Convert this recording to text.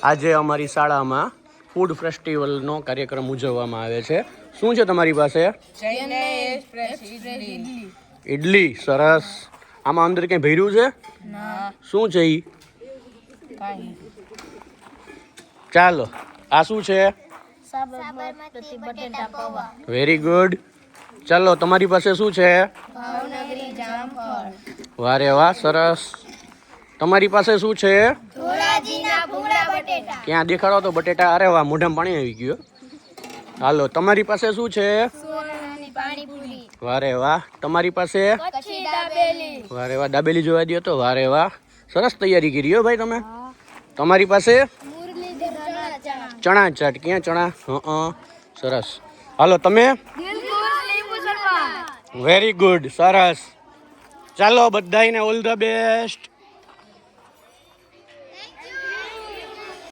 આજે અમારી શાળામાં ફૂડ ફેસ્ટિવલનો કાર્યક્રમ ઉજવવામાં આવે છે. શું છે તમારી પાસે? ઇડલી. સરસ. આમાં અંદર કંઈ ભર્યું છે? શું છે ઈ? ચાલો, આ શું છે? Very good. ચાલો, તમારી પાસે શું છે? વારે વાહ, સરસ. તમારી પાસે શું છે? ક્યાં દેખાડો તો બટેટા. અરે વાહ, મોઢામાં પાણી આવી ગયું. હાલો, તમારી પાસે શું છે? વારે વાહ. તમારી પાસે? વારે વાહ, દાબેલી જોવા દો તો. વારે વાહ, સરસ તૈયારી કરી હો ભાઈ તમે. તમારી પાસે? ચણા ચાટ. ક્યાં ચણા? સરસ. હાલો, તમે? Very good. સરસ. ચાલો, બધાને ઓલ ધ બેસ્ટ.